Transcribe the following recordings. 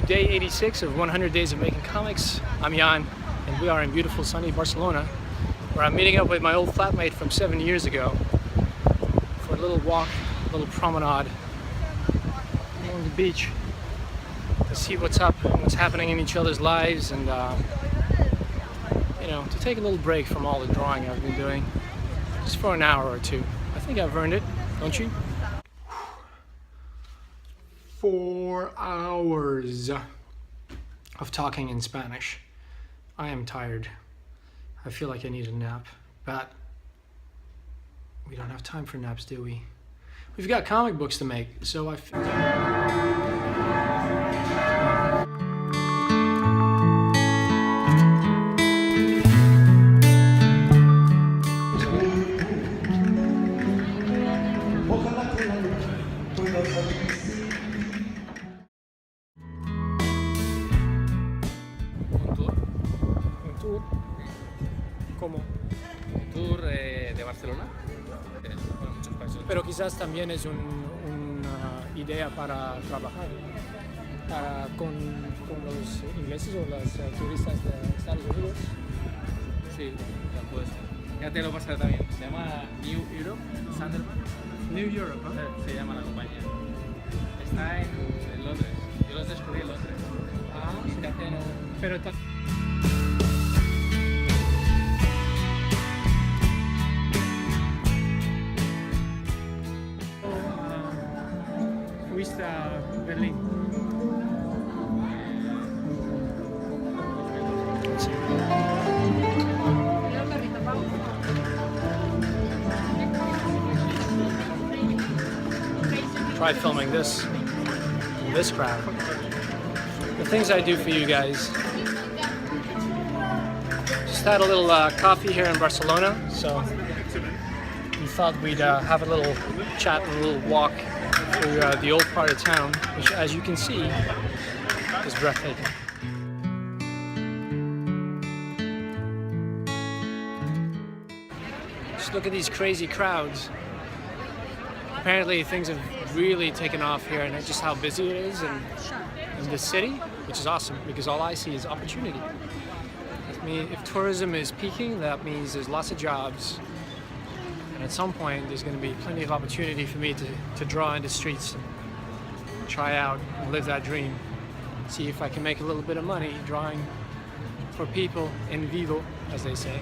day 86 of 100 Days of Making Comics. I'm Jan, and we are in beautiful sunny Barcelona, where I'm meeting up with my old flatmate from 7 years ago for a little walk, a little promenade along the beach to see what's up and what's happening in each other's lives, and you know, to take a little break from all the drawing I've been doing, just for an hour or two. I think I've earned it, don't you? 4 hours of talking in Spanish. I am tired. I feel like I need a nap, but we don't have time for naps, do we? We've got comic books to make, so ¿Cómo? Un tour de Barcelona, bueno, muchos países. Pero quizás también es una idea para trabajar con los ingleses o los turistas de Estados Unidos. Sí, ya puede ser. Ya te lo pasaré también. Se llama New Europe, Sunderland. New Europe, ¿eh? Se llama la compañía. Está en Londres. Yo los descubrí en Londres. Pero fuiste a Berlín. Sí. Try filming this crowd. The things I do for you guys. Just had a little coffee here in Barcelona, so we thought we'd have a little chat and a little walk through the old part of town, which, as you can see, is breathtaking. Just look at these crazy crowds. Apparently things have really taken off here, and just how busy it is in the city, which is awesome because all I see is opportunity. I mean, if tourism is peaking, that means there's lots of jobs. And at some point, there's going to be plenty of opportunity for me to draw in the streets and try out and live that dream. See if I can make a little bit of money drawing for people in vivo, as they say.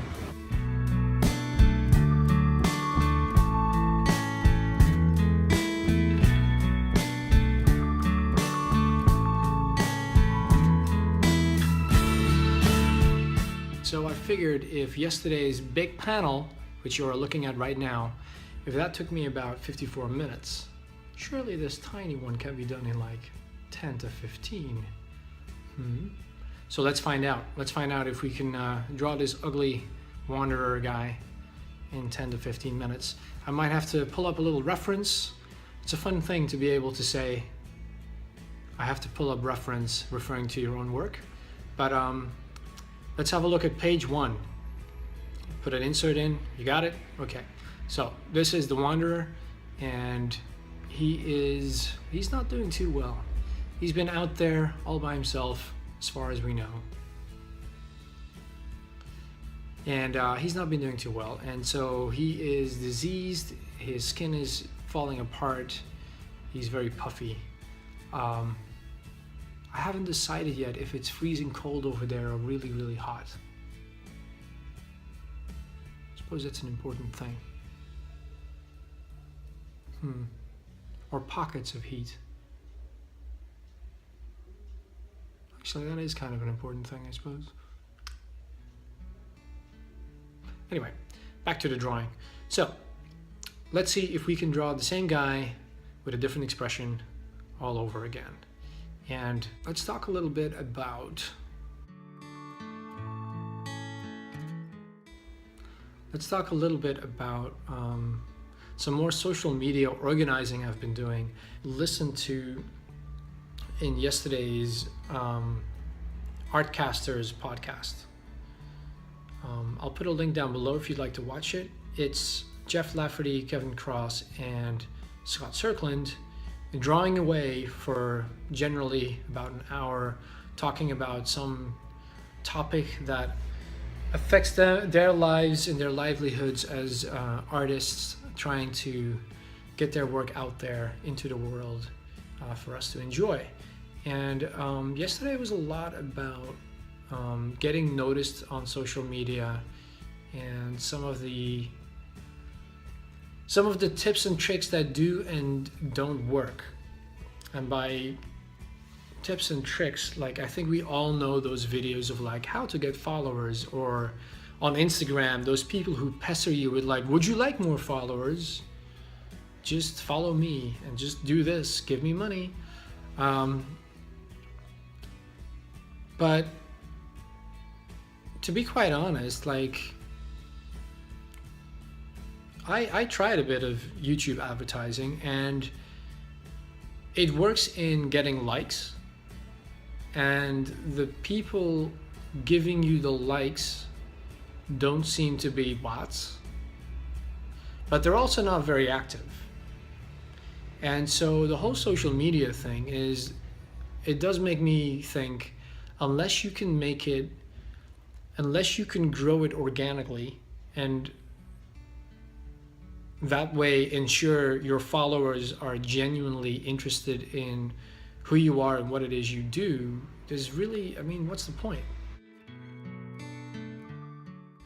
So I figured if yesterday's big panel, which you are looking at right now, if that took me about 54 minutes, surely this tiny one can be done in like 10 to 15. So let's find out. Let's find out if we can draw this ugly wanderer guy in 10 to 15 minutes. I might have to pull up a little reference. It's a fun thing to be able to say, I have to pull up reference referring to your own work. But let's have a look at page 1. Put an insert in. You got it? Okay. So this is the Wanderer, and he's not doing too well. He's been out there all by himself, as far as we know. And he's not been doing too well. And so he is diseased. His skin is falling apart. He's very puffy. I haven't decided yet if it's freezing cold over there or really, really hot. I suppose that's an important thing. Or pockets of heat. Actually, that is kind of an important thing, I suppose. Anyway, back to the drawing. So, let's see if we can draw the same guy with a different expression all over again. And let's talk a little bit about some more social media organizing I've been doing. Listen to in yesterday's ArtCasters podcast. I'll put a link down below if you'd like to watch it. It's Jeff Lafferty, Kevin Cross, and Scott Cirkland, drawing away for generally about an hour, talking about some topic that affects their lives and their livelihoods as artists trying to get their work out there into the world for us to enjoy. And yesterday was a lot about getting noticed on social media and some of the tips and tricks that do and don't work. And by tips and tricks, like, I think we all know those videos of like how to get followers, or on Instagram, those people who pester you with like, would you like more followers? Just follow me and just do this, give me money. But to be quite honest, like, I tried a bit of YouTube advertising, and it works in getting likes, and the people giving you the likes don't seem to be bots, but they're also not very active. And so the whole social media thing it does make me think, unless you can grow it organically, and that way ensure your followers are genuinely interested in who you are and what it is you do, there's really, I mean, what's the point?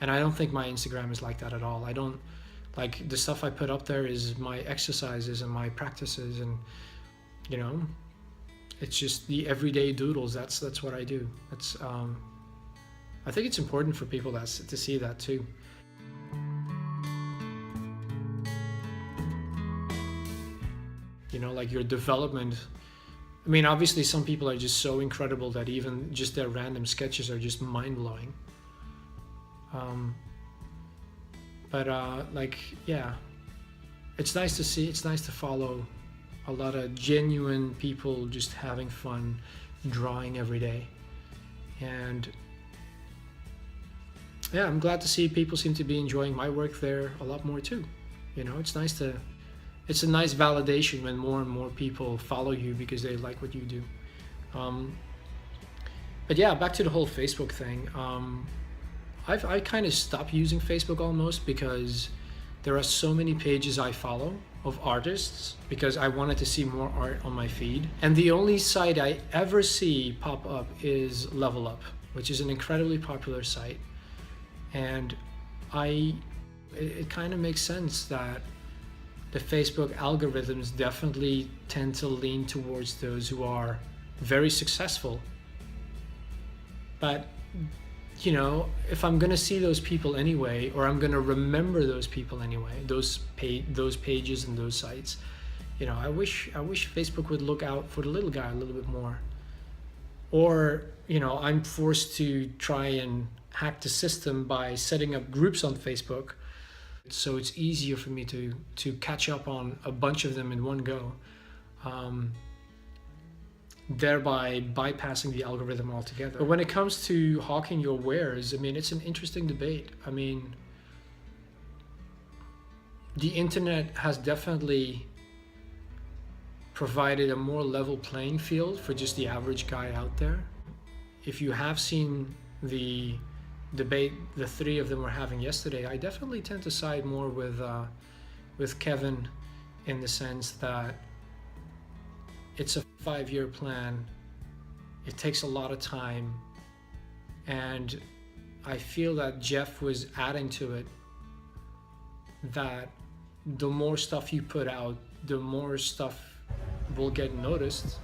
And I don't think my Instagram is like that at all. I don't, like, the stuff I put up there is my exercises and my practices, and, you know, it's just the everyday doodles. That's what I do. That's I think it's important for people to see that too. You know, like your development. I mean, obviously some people are just so incredible that even just their random sketches are just mind-blowing. Like, yeah, it's nice to see, it's nice to follow a lot of genuine people just having fun drawing every day. And yeah, I'm glad to see people seem to be enjoying my work there a lot more too. You know, it's a nice validation when more and more people follow you because they like what you do. But yeah, back to the whole Facebook thing. I kind of stopped using Facebook almost because there are so many pages I follow of artists, because I wanted to see more art on my feed. And the only site I ever see pop up is Level Up, which is an incredibly popular site. And it kind of makes sense that the Facebook algorithms definitely tend to lean towards those who are very successful. But, you know, if I'm gonna see those people anyway, or I'm gonna remember those people anyway, those pages and those sites, you know, I wish Facebook would look out for the little guy a little bit more. Or, you know, I'm forced to try and hack the system by setting up groups on Facebook, so it's easier for me to catch up on a bunch of them in one go, thereby bypassing the algorithm altogether. But when it comes to hawking your wares, I mean, it's an interesting debate. I mean, the internet has definitely provided a more level playing field for just the average guy out there. If you have seen the debate the three of them were having yesterday, I definitely tend to side more with Kevin, in the sense that it's a 5-year plan. It takes a lot of time, and I feel that Jeff was adding to it, that the more stuff you put out, the more stuff will get noticed,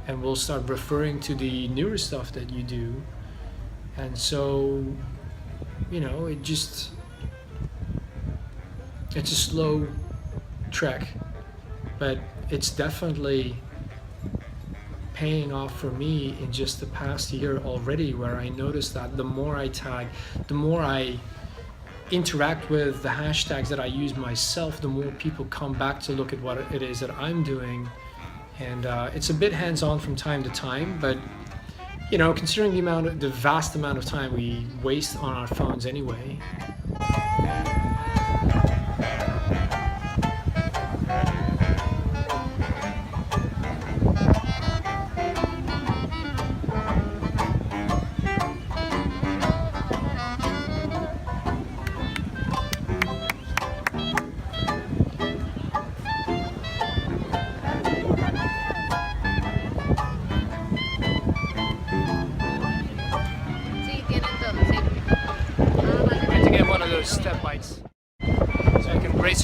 and we'll start referring to the newer stuff that you do. And so, you know, it's a slow trek, but it's definitely paying off for me in just the past year already, where I noticed that the more I tag, the more I interact with the hashtags that I use myself, the more people come back to look at what it is that I'm doing. And it's a bit hands-on from time to time, but you know, considering the vast amount of time we waste on our phones anyway.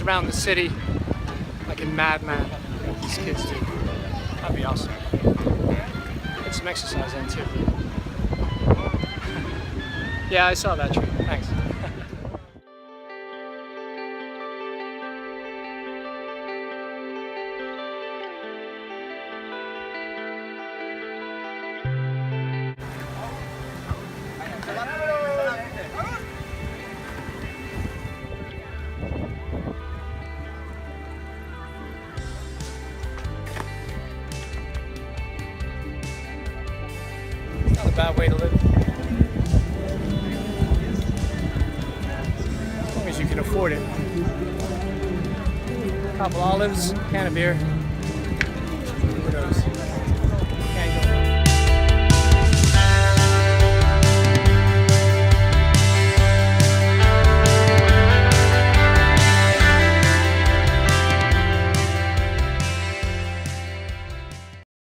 around the city like in Mad Men, like these kids do. That'd be awesome. Get some exercise in too. Yeah, I saw that tree. Thanks. Not a bad way to live. As long as you can afford it. Couple olives, can of beer.